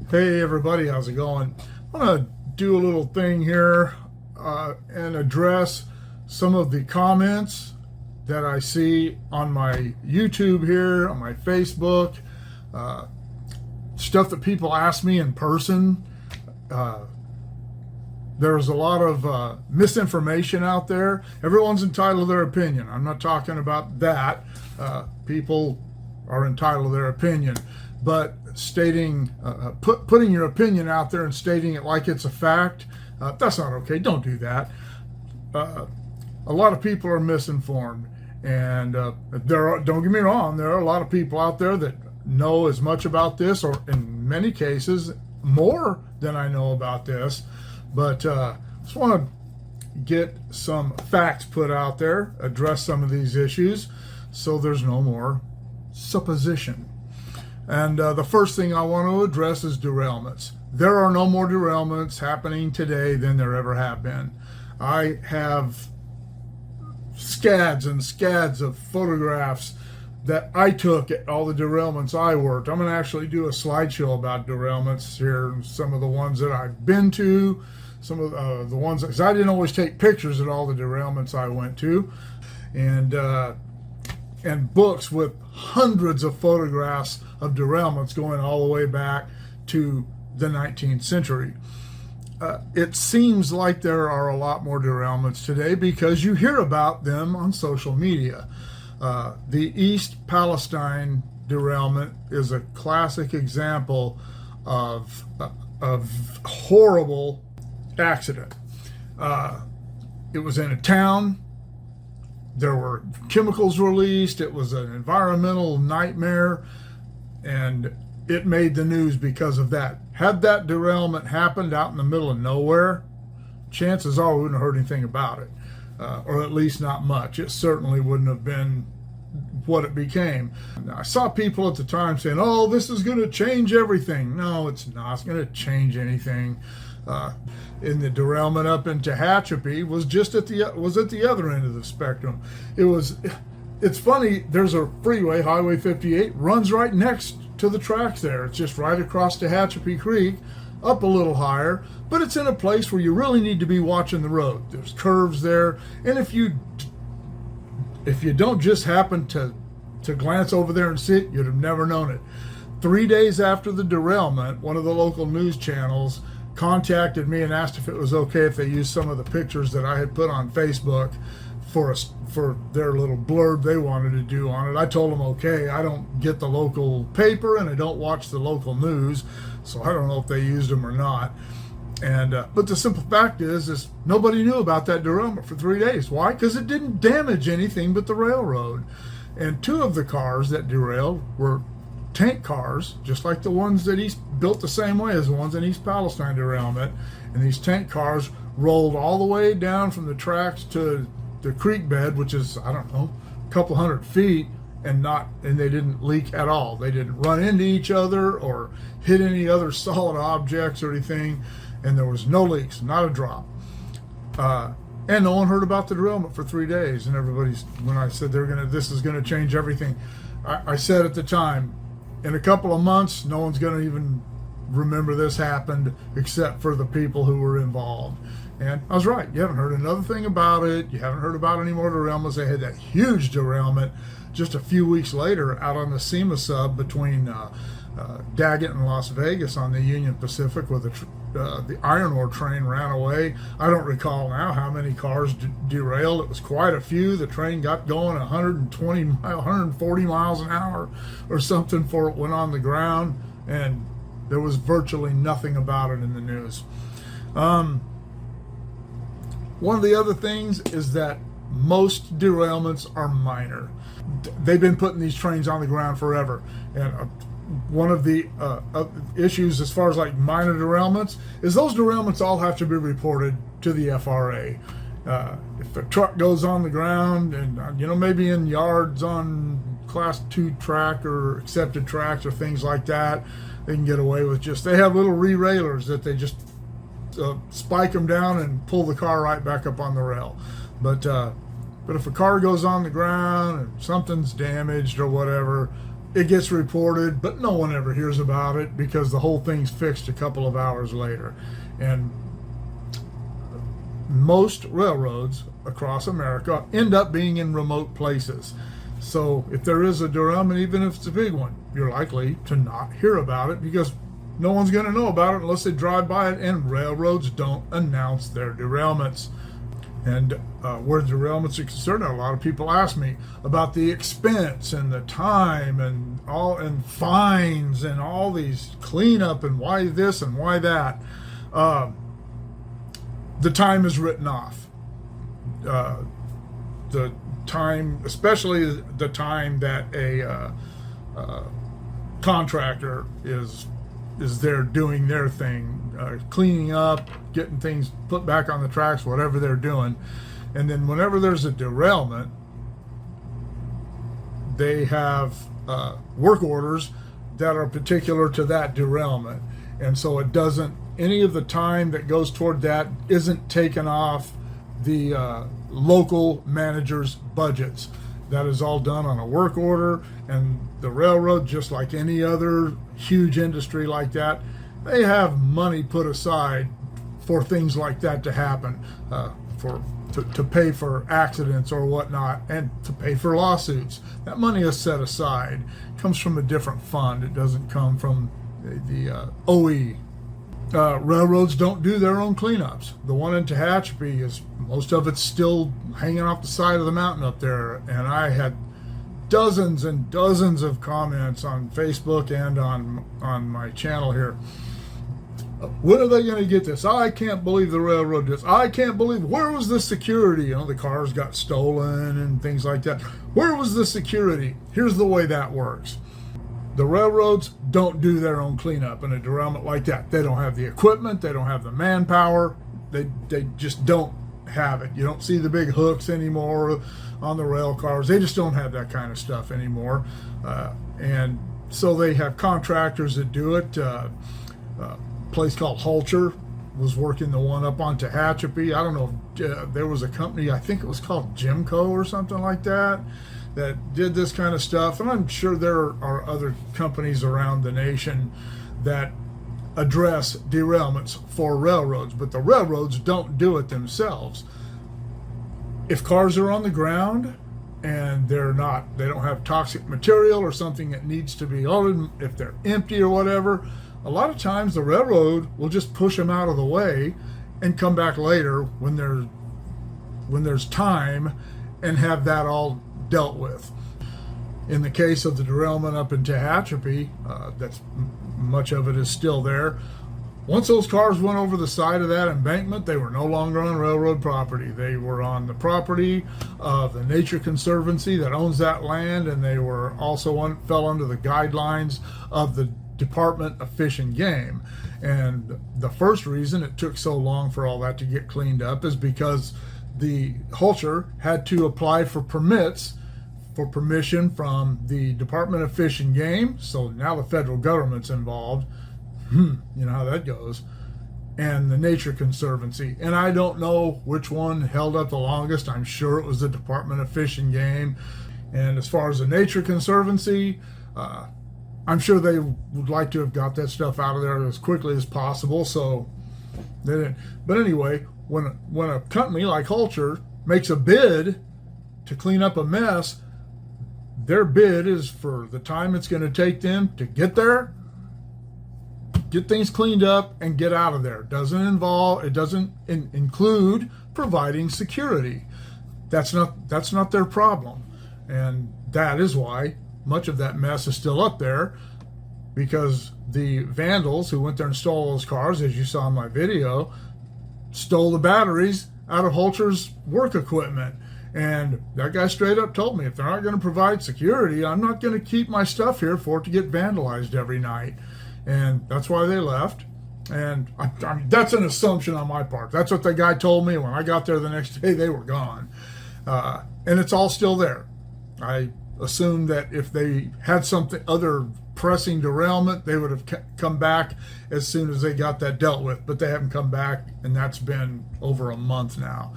Hey everybody, how's it going? I want to do a little thing here and address some of the comments that I see on my YouTube here, on my Facebook, uh, stuff that people ask me in person. Uh, there's a lot of misinformation out there. Everyone's entitled to their opinion. I'm not talking about that. People are entitled to their opinion, but putting your opinion out there and stating it like it's a fact, that's not okay. Don't do that. A lot of people are misinformed, and don't get me wrong, there are a lot of people out there that know as much about this, or in many cases more than I know about this. But just want to get some facts put out there, address some of these issues, so there's no more supposition. And the first thing I want to address is derailments. There are no more derailments happening today than there ever have been. I have scads and scads of photographs that I took at all the derailments I worked. I'm going to actually do a slideshow about derailments here, some of the ones that I've been to, some of the ones, because I didn't always take pictures at all the derailments I went to, and books with hundreds of photographs of derailments going all the way back to the 19th century. It seems like there are a lot more derailments today because you hear about them on social media. The East Palestine derailment is a classic example of horrible accident. It was in a town. There were chemicals released. It was an environmental nightmare, and it made the news because of that. Had that derailment happened out in the middle of nowhere, chances are we wouldn't have heard anything about it, or at least not much. It certainly wouldn't have been what it became. I saw people at the time saying, "Oh, this is going to change everything." No, it's not. It's going to change anything. In the derailment up in Tehachapi was at the other end of the spectrum. It's funny. There's a freeway, Highway 58, runs right next to the tracks there. It's just right across Tehachapi Creek, up a little higher, but it's in a place where you really need to be watching the road. There's curves there, and if you don't just happen to glance over there and see it, you'd have never known it. 3 days after the derailment, one of the local news channels contacted me and asked if it was okay if they used some of the pictures that I had put on Facebook for their little blurb they wanted to do on it. I told them okay. I don't get the local paper and I don't watch the local news, so I don't know if they used them or not. And but the simple fact is nobody knew about that derailment for 3 days. Why? Because it didn't damage anything but the railroad. And two of the cars that derailed were tank cars, just like the ones that East built the same way as the ones in East Palestine derailment. And these tank cars rolled all the way down from the tracks to the creek bed, which is, I don't know, a couple hundred feet, and they didn't leak at all. They didn't run into each other or hit any other solid objects or anything. And there was no leaks, not a drop. And no one heard about the derailment for 3 days. And when I said this is gonna change everything, I said at the time, in a couple of months, no one's going to even remember this happened except for the people who were involved. And I was right. You haven't heard another thing about it. You haven't heard about any more derailments. They had that huge derailment just a few weeks later out on the SEMA sub between Daggett and Las Vegas on the Union Pacific, where the iron ore train ran away. I don't recall now how many cars derailed. It was quite a few. The train got going 140 miles an hour or something before it went on the ground, and there was virtually nothing about it in the news. One of the other things is that most derailments are minor. They've been putting these trains on the ground forever, and one of the issues as far as like minor derailments is those derailments all have to be reported to the FRA. If a truck goes on the ground and maybe in yards on class 2 track or accepted tracks or things like that, they can get away with they have little re-railers that they just spike them down and pull the car right back up on the rail. But if a car goes on the ground and something's damaged or whatever, it gets reported, but no one ever hears about it because the whole thing's fixed a couple of hours later. And most railroads across America end up being in remote places. So if there is a derailment, even if it's a big one, you're likely to not hear about it because no one's going to know about it unless they drive by it, and railroads don't announce their derailments. And where derailments are concerned, a lot of people ask me about the expense and the time and fines and all these cleanup and why this and why that. The time is written off. The time, especially the time that a contractor is there doing their thing, cleaning up, getting things put back on the tracks, whatever they're doing. And then whenever there's a derailment, they have work orders that are particular to that derailment. And so it doesn't, any of the time that goes toward that isn't taken off the local manager's budgets. That is all done on a work order, and the railroad, just like any other huge industry like that, they have money put aside for things like that to happen, to pay for accidents or whatnot, and to pay for lawsuits. That money is set aside. It comes from a different fund. It doesn't come from the OE. Railroads don't do their own cleanups. The one in Tehachapi is, most of it's still hanging off the side of the mountain up there, and I had dozens and dozens of comments on Facebook and on my channel here. When are they going to get this? I can't believe the railroad did this. I can't believe, where was the security? You know, the cars got stolen and things like that. Where was the security? Here's the way that works. The railroads don't do their own cleanup in a derailment like that. They don't have the equipment. They don't have the manpower. They just don't have it. You don't see the big hooks anymore on the rail cars. They just don't have that kind of stuff anymore. And so they have contractors that do it. A place called Hulcher was working the one up on Tehachapi. I don't know if there was a company, I think it was called Jimco or something like that, that did this kind of stuff. And I'm sure there are other companies around the nation that address derailments for railroads, but the railroads don't do it themselves. If cars are on the ground and they don't have toxic material or something that needs to be loaded, if they're empty or whatever, a lot of times the railroad will just push them out of the way and come back later when there's time and have that all dealt with. In the case of the derailment up in Tehachapi, that's much of it is still there. Once those cars went over the side of that embankment, they were no longer on railroad property. They were on the property of the Nature Conservancy that owns that land, and they were also fell under the guidelines of the Department of Fish and Game. And the first reason it took so long for all that to get cleaned up is because the Hulcher had to apply for permission from the Department of Fish and Game. So now the federal government's involved. You know how that goes. And the Nature Conservancy. And I don't know which one held up the longest. I'm sure it was the Department of Fish and Game. And as far as the Nature Conservancy, I'm sure they would like to have got that stuff out of there as quickly as possible. So they didn't. But anyway, when a company like Hulcher makes a bid to clean up a mess, their bid is for the time it's going to take them to get there, get things cleaned up, and get out of there. It doesn't include providing security. That's not their problem. And that is why much of that mess is still up there, because the vandals who went there and stole those cars, as you saw in my video, stole the batteries out of Hulcher's work equipment. And that guy straight up told me, if they're not going to provide security, I'm not going to keep my stuff here for it to get vandalized every night. And that's why they left. And I mean, that's an assumption on my part. That's what the guy told me. When I got there the next day, they were gone. And it's all still there. I assumed that if they had something other pressing derailment, they would have come back as soon as they got that dealt with. But they haven't come back, and that's been over a month now.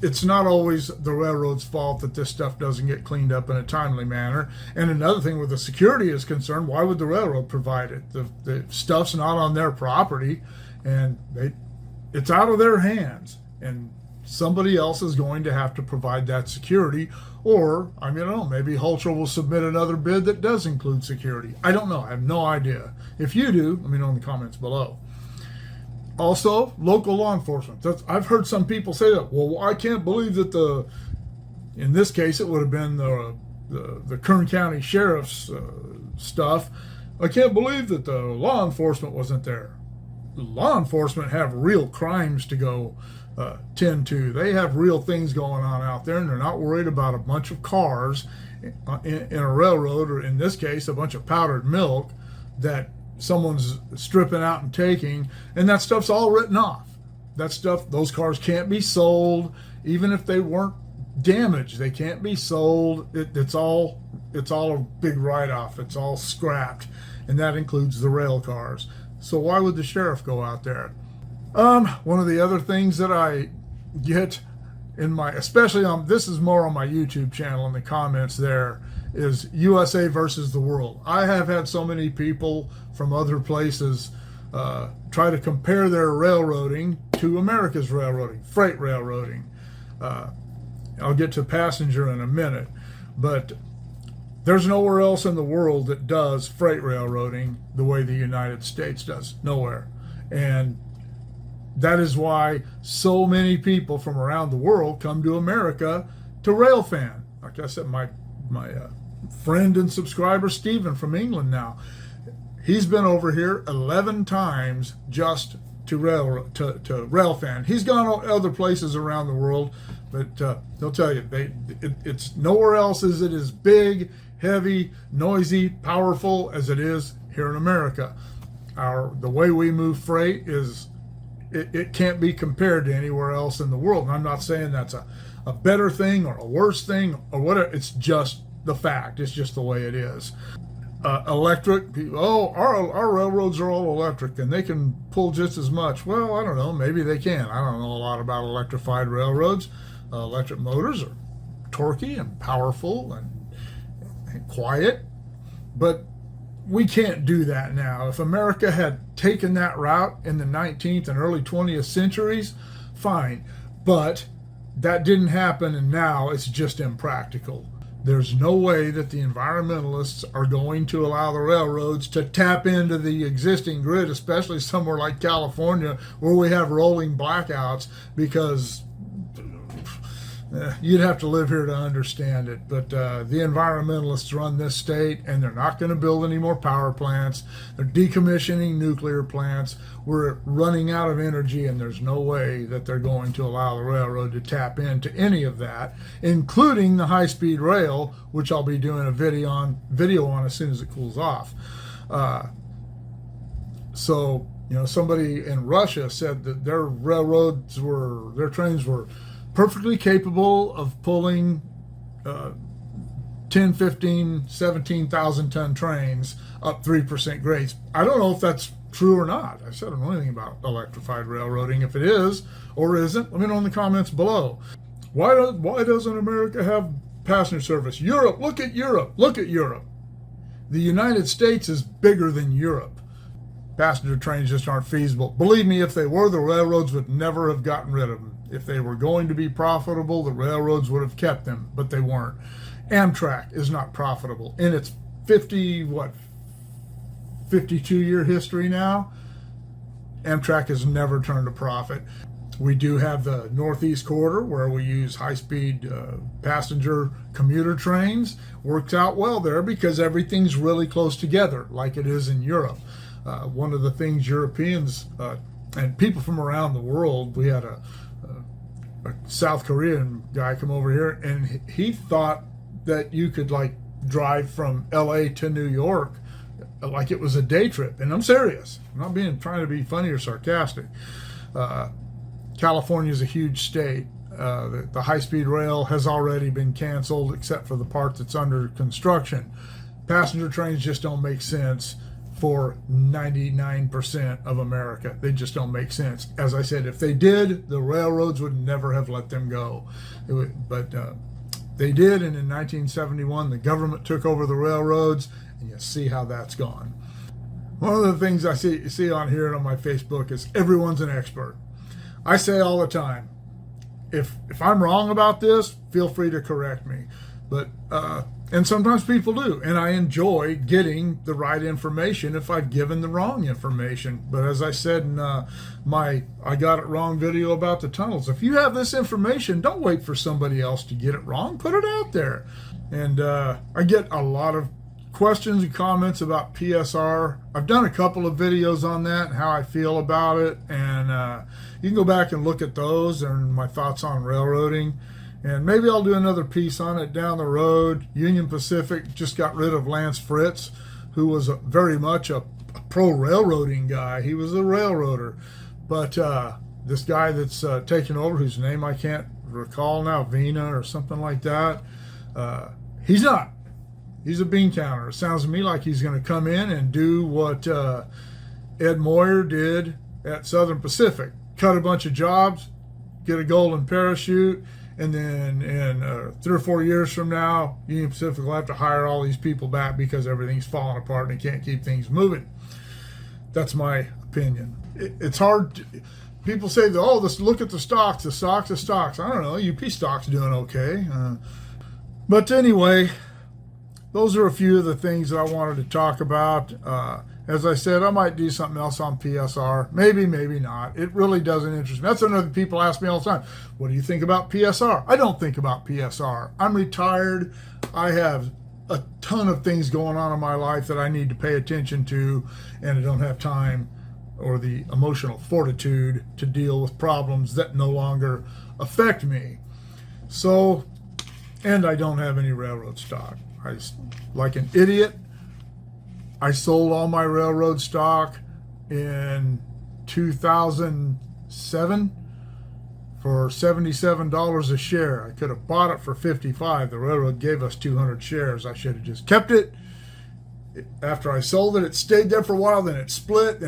it's not always the railroad's fault that this stuff doesn't get cleaned up in a timely manner. And another thing, where the security is concerned, why would the railroad provide it? The stuff's not on their property, and it's out of their hands, and somebody else is going to have to provide that security. Or, I mean, I don't know, maybe Hultra will submit another bid that does include security. I don't know. I have no idea. If you do, let me know in the comments below. Also, local law enforcement. I've heard some people say that, well, I can't believe that in this case, it would have been the Kern County Sheriff's stuff. I can't believe that the law enforcement wasn't there. Law enforcement have real crimes to go tend to. They have real things going on out there, and they're not worried about a bunch of cars in a railroad, or in this case, a bunch of powdered milk that someone's stripping out and taking, and that stuff's all written off. That stuff, those cars can't be sold, even if they weren't damaged. They can't be sold. It's all a big write-off. It's all scrapped, and that includes the rail cars. So why would the sheriff go out there? One of the other things that I get in especially this is more on my YouTube channel, in the comments there, is USA versus the world. I have had so many people from other places try to compare their railroading to America's railroading, freight railroading. I'll get to passenger in a minute, but there's nowhere else in the world that does freight railroading the way the United States does. Nowhere. And that is why so many people from around the world come to America to railfan. Like I said, my friend and subscriber Stephen from England now, he's been over here 11 times just to railfan. He's gone to other places around the world, but they'll tell you it's nowhere else is it as big, heavy, noisy, powerful as it is here in America. The way we move freight is it can't be compared to anywhere else in the world. And I'm not saying that's a better thing or a worse thing or whatever. It's just the fact. It's just the way it is. Electric, our railroads are all electric and they can pull just as much. Well, I don't know. Maybe they can. I don't know a lot about electrified railroads. Electric motors are torquey and powerful and quiet, but we can't do that now. If America had taken that route in the 19th and early 20th centuries, fine. But that didn't happen, and now it's just impractical. There's no way that the environmentalists are going to allow the railroads to tap into the existing grid, especially somewhere like California where we have rolling blackouts, because you'd have to live here to understand it. But the environmentalists run this state, and they're not going to build any more power plants. They're decommissioning nuclear plants. We're running out of energy, and there's no way that they're going to allow the railroad to tap into any of that, including the high-speed rail, which I'll be doing a video on as soon as it cools off. So, somebody in Russia said that their trains were perfectly capable of pulling 10, 15, 17,000 ton trains up 3% grades. I don't know if that's true or not. I said I don't know anything about electrified railroading. If it is or isn't, let me know in the comments below. Why doesn't America have passenger service? Europe, look at Europe. Look at Europe. The United States is bigger than Europe. Passenger trains just aren't feasible. Believe me, if they were, the railroads would never have gotten rid of them. If they were going to be profitable, the railroads would have kept them, but they weren't. Amtrak is not profitable. In its 52-year history now, Amtrak has never turned a profit. We do have the Northeast Corridor where we use high-speed passenger commuter trains. Works out well there because everything's really close together like it is in Europe. One of the things Europeans and people from around the world, we had a South Korean guy come over here, and he thought that you could drive from LA to New York like it was a day trip. And I'm serious. I'm not trying to be funny or sarcastic. California is a huge state. The high-speed rail has already been canceled except for the part that's under construction. Passenger trains just don't make sense for 99% of America. They just don't make sense. As I said, if they did, the railroads would never have let them go. But they did, and in 1971, the government took over the railroads, and you see how that's gone. One of the things I see on here and on my Facebook is everyone's an expert. I say all the time, if I'm wrong about this, feel free to correct me. But and sometimes people do, and I enjoy getting the right information if I've given the wrong information. But as I said in my I got it wrong video about the tunnels, if you have this information, don't wait for somebody else to get it wrong. Put it out there. And I get a lot of questions and comments about PSR. I've done a couple of videos on that and how I feel about it, and you can go back and look at those and my thoughts on railroading. And maybe I'll do another piece on it down the road. Union Pacific just got rid of Lance Fritz, who was very much a pro-railroading guy. He was a railroader. But this guy that's taken over, whose name I can't recall now, Vina or something like that, he's not. He's a bean counter. It sounds to me like he's going to come in and do what Ed Moyer did at Southern Pacific. Cut a bunch of jobs, get a golden parachute, and then in 3 or 4 years from now, Union Pacific will have to hire all these people back because everything's falling apart and they can't keep things moving. That's my opinion. It's hard. People say, oh, look at the stocks, the stocks. I don't know, UP stock's doing okay. But anyway, those are a few of the things that I wanted to talk about. As I said, I might do something else on PSR. Maybe, maybe not. It really doesn't interest me. That's another people ask me all the time. What do you think about PSR? I don't think about PSR. I'm retired. I have a ton of things going on in my life that I need to pay attention to, and I don't have time or the emotional fortitude to deal with problems that no longer affect me. So, and I don't have any railroad stock. Like an idiot, I sold all my railroad stock in 2007 for $77 a share. I could have bought it for $55. The railroad gave us 200 shares. I should have just kept it. After I sold it, it stayed there for a while, then it split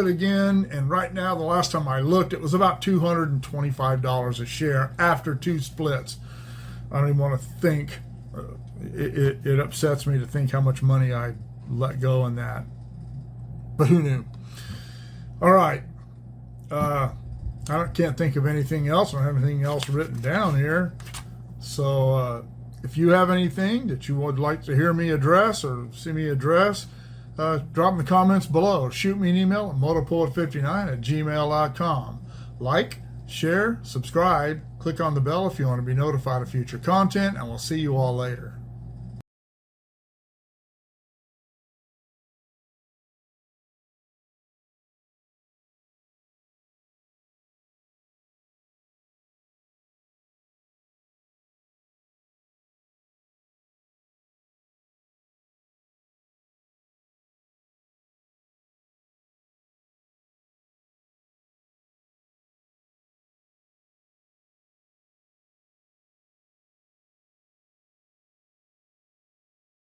again, and right now, the last time I looked, it was about $225 a share after 2 splits. I don't even want to think. It upsets me to think how much money I let go in that, but who knew? All right, I can't think of anything else. I don't have anything else written down here. So if you have anything that you would like to hear me address or see me address, drop in the comments below. Shoot me an email at motopoet59@gmail.com. Like, share, subscribe, click on the bell if you want to be notified of future content, and we'll see you all later.